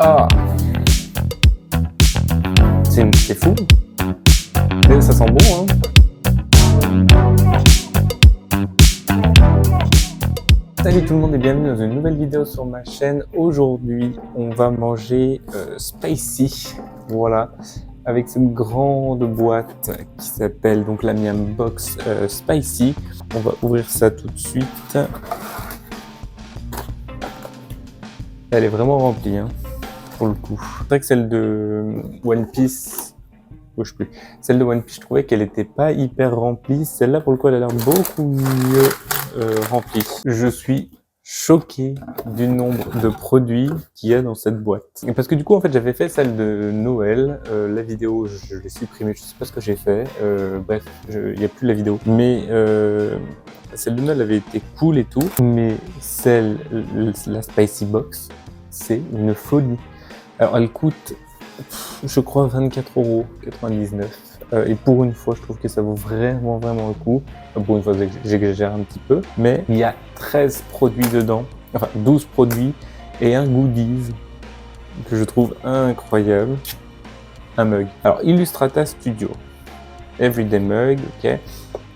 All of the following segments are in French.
Ah, c'est fou. Mais ça sent bon, hein. Salut tout le monde et bienvenue dans une nouvelle vidéo sur ma chaîne. Aujourd'hui, on va manger spicy, voilà, avec cette grande boîte qui s'appelle donc la Miam Box Spicy. On va ouvrir ça tout de suite. Elle est vraiment remplie, hein, pour le coup. C'est vrai que celle de One Piece, je sais plus. Celle de One Piece, je trouvais qu'elle était pas hyper remplie. Celle-là, pour le coup, elle a l'air beaucoup mieux remplie. Je suis choqué du nombre de produits qu'il y a dans cette boîte. Parce que du coup, en fait, j'avais fait celle de Noël. La vidéo, je l'ai supprimée. Je sais pas ce que j'ai fait. Bref, il n'y a plus la vidéo. Mais celle de Noël avait été cool et tout. Mais la Spicy Box, c'est une folie. Alors, elle coûte, je crois, 24,99 €. Et pour une fois, je trouve que ça vaut vraiment le coup. Pour une fois, j'exagère un petit peu. Mais il y a 13 produits dedans, enfin 12 produits et un goodies que je trouve incroyable. Un mug. Alors, Illustrata Studio. Everyday Mug, ok.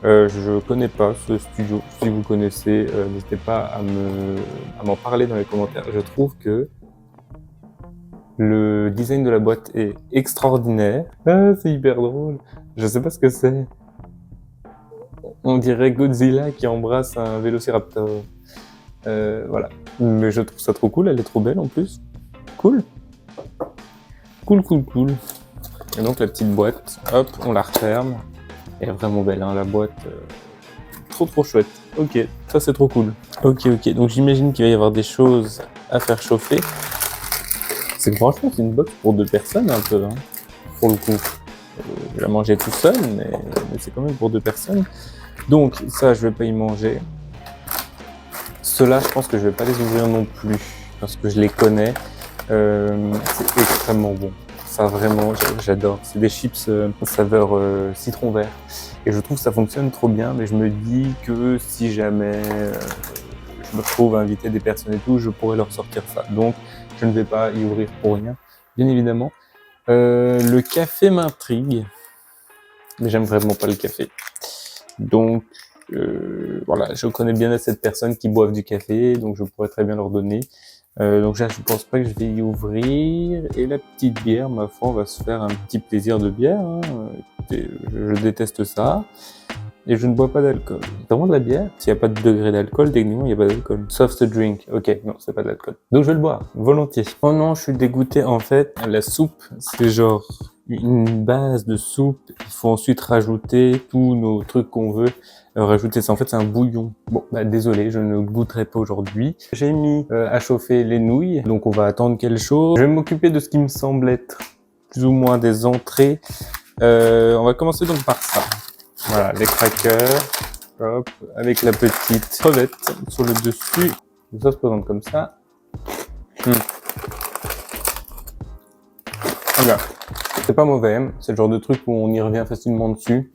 Je connais pas ce studio. Si vous connaissez, n'hésitez pas à m'en parler dans les commentaires. Je trouve que le design de la boîte est extraordinaire. Ah, c'est hyper drôle. Je sais pas ce que c'est. On dirait Godzilla qui embrasse un vélociraptor. Voilà. Mais je trouve ça trop cool. Elle est trop belle en plus. Cool. Cool. Et donc la petite boîte, hop, on la referme. Elle est vraiment belle, hein, la boîte. Trop chouette. Ok, ça c'est trop cool. Ok. Donc j'imagine qu'il va y avoir des choses à faire chauffer. Franchement, c'est une box pour 2 personnes un peu, hein, pour le coup. Je vais la manger tout seul, mais c'est quand même pour 2 personnes. Donc ça, je vais pas y manger. Ceux-là, je pense que je vais pas les ouvrir non plus, parce que je les connais. C'est extrêmement bon. Ça vraiment, j'adore. C'est des chips saveur citron vert. Et je trouve que ça fonctionne trop bien, mais je me dis que si jamais je me retrouve à inviter des personnes et tout, je pourrais leur sortir ça. Donc, je ne vais pas y ouvrir pour rien, bien évidemment. Le café m'intrigue, mais j'aime vraiment pas le café. Donc, voilà, je connais bien assez de personnes qui boivent du café, donc je pourrais très bien leur donner. Donc là, je pense pas que je vais y ouvrir. Et la petite bière, ma foi, on va se faire un petit plaisir de bière, hein. Écoutez, je déteste ça. Et je ne bois pas d'alcool. Vraiment de la bière, s'il n'y a pas de degré d'alcool, techniquement, il n'y a pas d'alcool. Soft drink, ok, non, c'est pas de l'alcool. Donc je vais le boire, volontiers. Oh non, je suis dégoûté, en fait. La soupe, c'est genre une base de soupe. Il faut ensuite rajouter tous nos trucs qu'on veut. Rajouter ça, en fait, c'est un bouillon. Bon, bah désolé, je ne goûterai pas aujourd'hui. J'ai mis à chauffer les nouilles, donc on va attendre qu'elles chauffent. Je vais m'occuper de ce qui me semble être plus ou moins des entrées. On va commencer donc par ça. Voilà, les crackers, hop, avec la petite crevette sur le dessus. Ça se présente comme ça. Voilà. C'est pas mauvais, c'est le genre de truc où on y revient facilement dessus.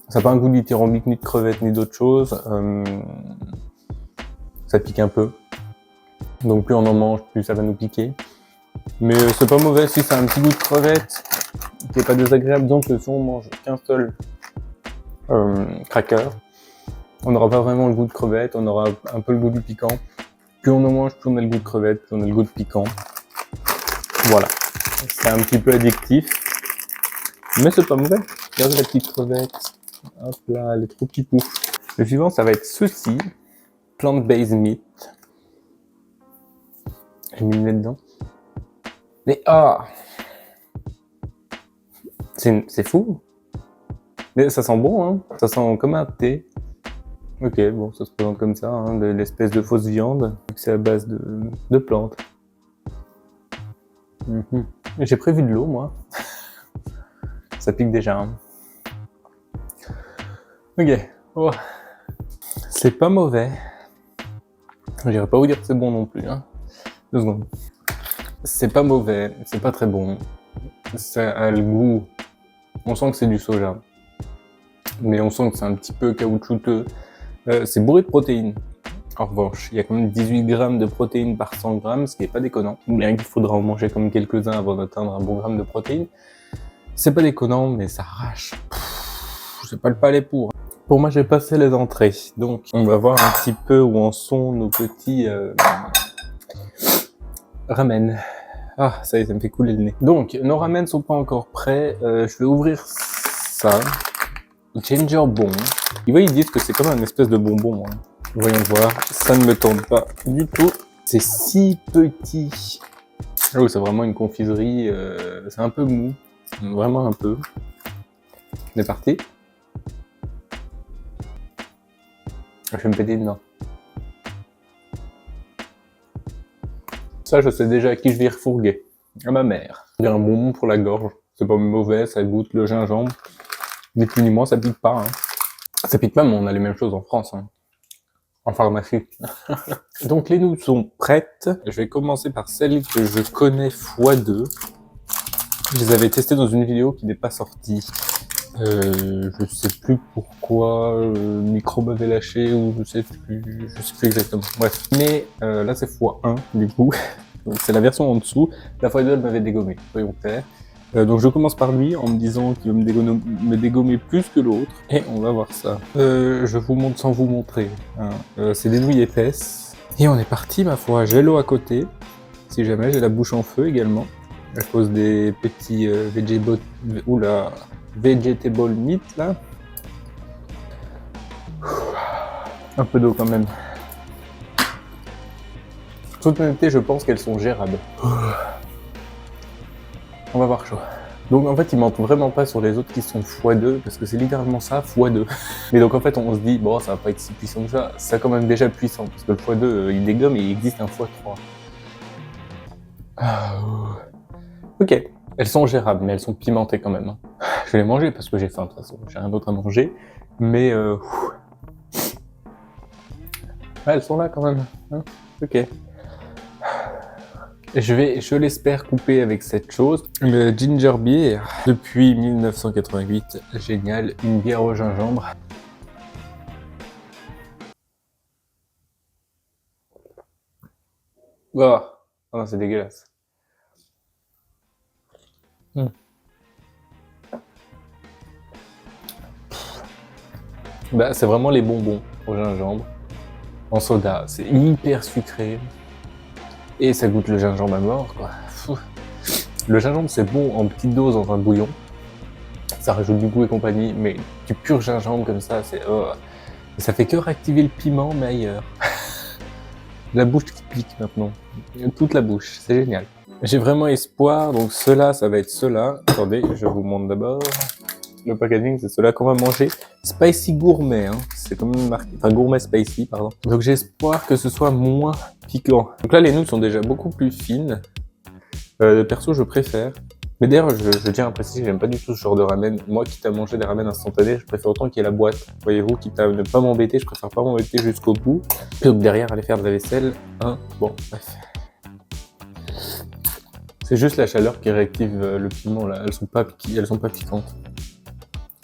Ça n'a pas un goût dithyrambique, ni de crevette, ni d'autre chose. Ça pique un peu. Donc plus on en mange, plus ça va nous piquer. Mais c'est pas mauvais si ça a un petit goût de crevette, qui est pas désagréable. Donc si on mange qu'un seul cracker, on n'aura pas vraiment le goût de crevette, on aura un peu le goût du piquant. Plus on en mange, plus on a le goût de crevette, plus on a le goût de piquant. Voilà, c'est un petit peu addictif, mais c'est pas mauvais. Regardez la petite crevette, hop là, elle est trop pipou. Le suivant, ça va être ceci, plant-based meat. J'ai mis le nez dedans. Mais c'est fou. Mais ça sent bon, hein. Ça sent comme un thé. Ok, bon, ça se présente comme ça, hein, de l'espèce de fausse viande. C'est à base de plantes. J'ai prévu de l'eau, moi. Ça pique déjà, hein. Ok. Oh. C'est pas mauvais. J'irai pas vous dire que c'est bon non plus, hein. 2 secondes. C'est pas mauvais, c'est pas très bon. Ça a le goût. On sent que c'est du soja. Mais on sent que c'est un petit peu caoutchouteux. C'est bourré de protéines. En revanche, il y a quand même 18 grammes de protéines par 100 grammes, ce qui est pas déconnant. Bien qu'il faudra en manger comme quelques-uns avant d'atteindre un bon gramme de protéines. C'est pas déconnant, mais ça arrache. J'ai pas le palais pour. Pour moi, j'ai passé les entrées. Donc, on va voir un petit peu où en sont nos petits ramen. Ah, ça y est, ça me fait couler le nez. Donc, nos ramen sont pas encore prêts. Je vais ouvrir ça. Ginger Bomb. Ils disent que c'est comme un espèce de bonbon. Hein. Voyons voir. Ça ne me tente pas du tout. C'est si petit. Oh, c'est vraiment une confiserie. C'est un peu mou. Vraiment un peu. C'est parti. Je vais me péter dedans. Ça, je sais déjà à qui je vais refourguer. À ma mère. Il y a un bonbon pour la gorge. C'est pas mauvais, ça goûte le gingembre. Ni plus ni moins, ça pique pas. Hein. Ça pique pas, mais on a les mêmes choses en France. Hein. En pharmacie. Donc les nouilles sont prêtes. Je vais commencer par celles que je connais x2. Je les avais testées dans une vidéo qui n'est pas sortie. Je sais plus pourquoi, le micro m'avait lâché ou je sais plus exactement. Bref. Mais là c'est x1 du coup. Donc c'est la version en dessous. La x2 elle m'avait dégommé, soyons clairs. Donc je commence par lui en me disant qu'il va me dégommer plus que l'autre. Et on va voir ça. Je vous montre sans vous montrer. Hein. C'est des nouilles épaisses. Et on est parti ma foi. J'ai l'eau à côté. Si jamais, j'ai la bouche en feu également. À cause des petits vegetable meat là. Un peu d'eau quand même. Toute honnêteté, je pense qu'elles sont gérables. On va voir chaud. Donc en fait, ils mentent vraiment pas sur les autres qui sont x2, parce que c'est littéralement ça, x2. Mais donc en fait, on se dit, bon, ça va pas être si puissant que ça. C'est quand même déjà puissant, parce que le x2, il dégomme et il existe un x3. Ok, elles sont gérables, mais elles sont pimentées quand même. Hein. Je vais les manger parce que j'ai faim de toute façon, j'ai rien d'autre à manger. Mais ouais, elles sont là quand même. Hein, ok. Je l'espère couper avec cette chose. Le ginger beer, depuis 1988, génial, une bière au gingembre. Oh, oh c'est dégueulasse. Bah, c'est vraiment les bonbons au gingembre, en soda. C'est hyper sucré. Et ça goûte le gingembre à mort, quoi. Le gingembre, c'est bon en petite dose dans un bouillon. Ça rajoute du goût et compagnie, mais du pur gingembre comme ça, c'est... ça fait que réactiver le piment, mais ailleurs. La bouche qui pique maintenant. Toute la bouche, c'est génial. J'ai vraiment espoir, donc ceux-là, ça va être ceux-là. Attendez, je vous montre d'abord. Le packaging, c'est ceux-là qu'on va manger. Spicy gourmet, hein. C'est comme une marque... Enfin, gourmet spicy, pardon. Donc j'ai espoir que ce soit moins piquant. Donc là, les nouilles sont déjà beaucoup plus fines. Perso, je préfère. Mais d'ailleurs, je tiens à préciser que j'aime pas du tout ce genre de ramen. Moi, quitte à manger des ramen instantanés, je préfère autant qu'il y ait la boîte. Voyez-vous, quitte à ne pas m'embêter, je préfère pas m'embêter jusqu'au bout. Plutôt que derrière aller faire de la vaisselle. Hein. Bon, bref. C'est juste la chaleur qui réactive le piment là. Elles sont pas piquantes.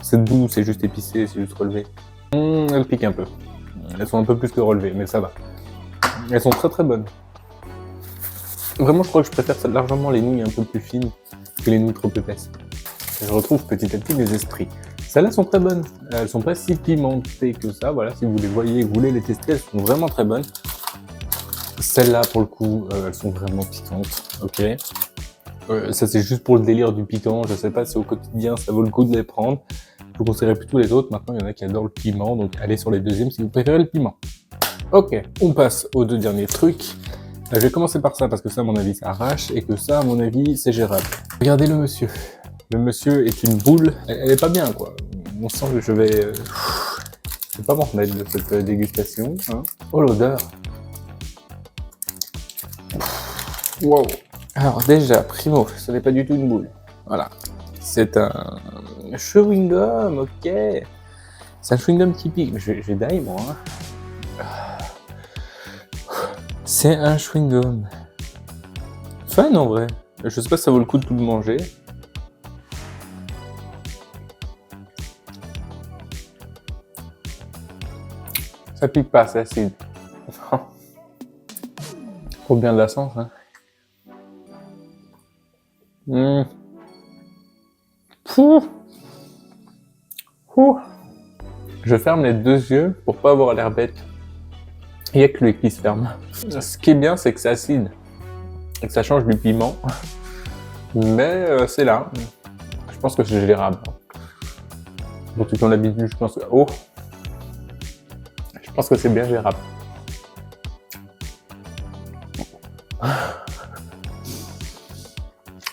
C'est doux, c'est juste épicé, c'est juste relevé. Elles piquent un peu. Elles sont un peu plus que relevées, mais ça va. Elles sont très très bonnes. Vraiment, je crois que je préfère largement les nouilles un peu plus fines que les nouilles trop épaisses. Je retrouve petit à petit mes esprits. Celles-là sont très bonnes. Elles sont pas si pimentées que ça. Voilà, si vous les voyez et vous voulez les tester, elles sont vraiment très bonnes. Celles-là, pour le coup, elles sont vraiment piquantes. Ok. Ça, c'est juste pour le délire du piquant. Je sais pas si au quotidien, ça vaut le coup de les prendre. Je vous conseillerais plutôt les autres. Maintenant, il y en a qui adorent le piment, donc allez sur les deuxièmes si vous préférez le piment. Ok, on passe aux deux derniers trucs. Je vais commencer par ça parce que ça, à mon avis, ça arrache et que ça, à mon avis, c'est gérable. Regardez le monsieur. Le monsieur est une boule. Elle est pas bien, quoi. On sent que je vais... Je vais pas m'en remettre de cette dégustation. Hein. Oh, l'odeur. Wow. Alors déjà, primo, ce n'est pas du tout une boule. Voilà. C'est un chewing-gum, ok. C'est un chewing-gum typique. Je vais die, moi. Hein. C'est un chewing-gum. Fun en vrai. Je sais pas si ça vaut le coup de tout le manger. Ça pique pas, c'est acide. Trop bien de la sens, hein. Pouh. Pouh. Je ferme les deux yeux pour pas avoir l'air bête. Il y a que l'œil qui se ferme. Ce qui est bien, c'est que c'est acide et que ça change du piment. Mais c'est là. Je pense que c'est gérable. Pour ceux qui ont l'habitude, je pense que... Oh. Je pense que c'est bien gérable.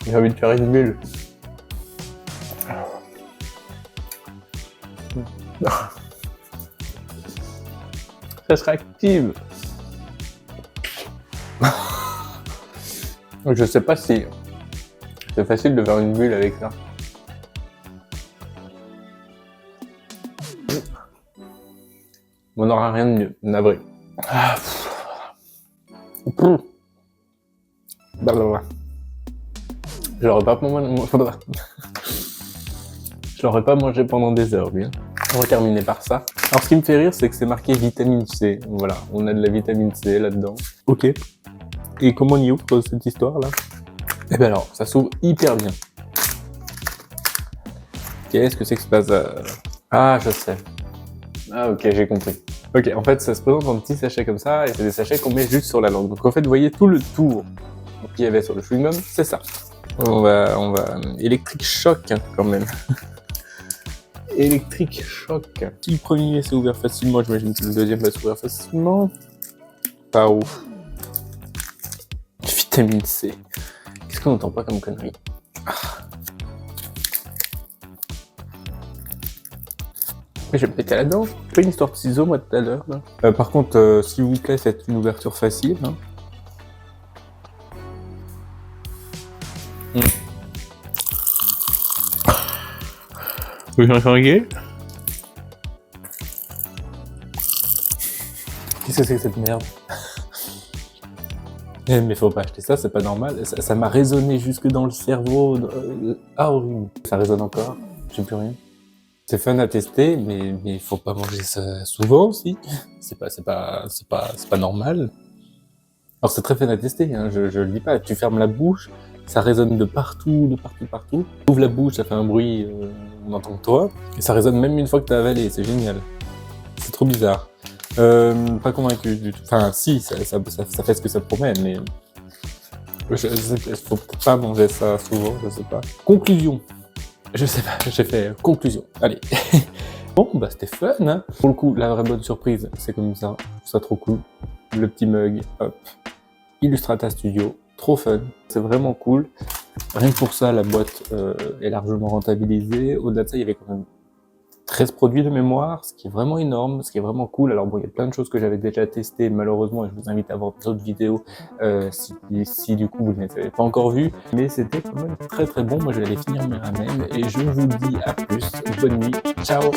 J'ai envie de faire une bulle. Ça se réactive. Je sais pas si c'est facile de faire une bulle avec ça. On n'aura rien de mieux, navré. Je l'aurais pas mangé pendant des heures, lui. On va terminer par ça. Alors, ce qui me fait rire, c'est que c'est marqué vitamine C. Voilà, on a de la vitamine C là-dedans. Ok. Et comment on y ouvre cette histoire-là? Eh ben alors, ça s'ouvre hyper bien. Qu'est-ce que c'est que ce bazar? Ah, je sais. Ah, ok, j'ai compris. Ok, en fait, ça se présente en petits sachets comme ça, et c'est des sachets qu'on met juste sur la langue. Donc en fait, vous voyez tout le tour qu'il y avait sur le chewing-gum, c'est ça. On va... Électrique choc, hein, quand même. Électrique choc. Si le premier s'est ouvert facilement, j'imagine que le deuxième va s'ouvrir facilement. Pas ouf. Vitamine C. Qu'est-ce qu'on n'entend pas comme connerie? Mais je vais me péter la dent. J'ai pas une histoire de ciseaux, moi, tout à l'heure. Par contre, s'il vous plaît, faites une ouverture facile. Hein. Vous entendez? Qu'est-ce que c'est que cette merde? Mais faut pas acheter ça, c'est pas normal. Ça m'a résonné jusque dans le cerveau. Ah, horrible. Ça résonne encore. J'ai plus rien. C'est fun à tester, mais faut pas manger ça souvent aussi. C'est pas normal. Alors c'est très fun à tester, hein, je le dis pas. Tu fermes la bouche, ça résonne de partout. Tu ouvres la bouche, ça fait un bruit, on entend que toi. Et ça résonne même une fois que t'as avalé, c'est génial. C'est trop bizarre. Pas convaincu du tout. Enfin, si, ça fait ce que ça promet, mais... Faut pas manger ça souvent, je sais pas. Conclusion. Je sais pas, j'ai fait conclusion. Allez. Bon, bah c'était fun, hein. Pour le coup, la vraie bonne surprise, c'est comme ça. Je trouve ça trop cool. Le petit mug, hop. Illustrata Studio, trop fun. C'est vraiment cool. Rien que pour ça, la boîte est largement rentabilisée. Au-delà de ça, il y avait quand même 13 produits de mémoire, ce qui est vraiment énorme, ce qui est vraiment cool. Alors bon, il y a plein de choses que j'avais déjà testées, malheureusement, et je vous invite à voir d'autres vidéos si du coup vous ne les avez pas encore vues. Mais c'était quand même très très bon. Moi, je vais aller finir mes ramen et je vous dis à plus. Bonne nuit. Ciao.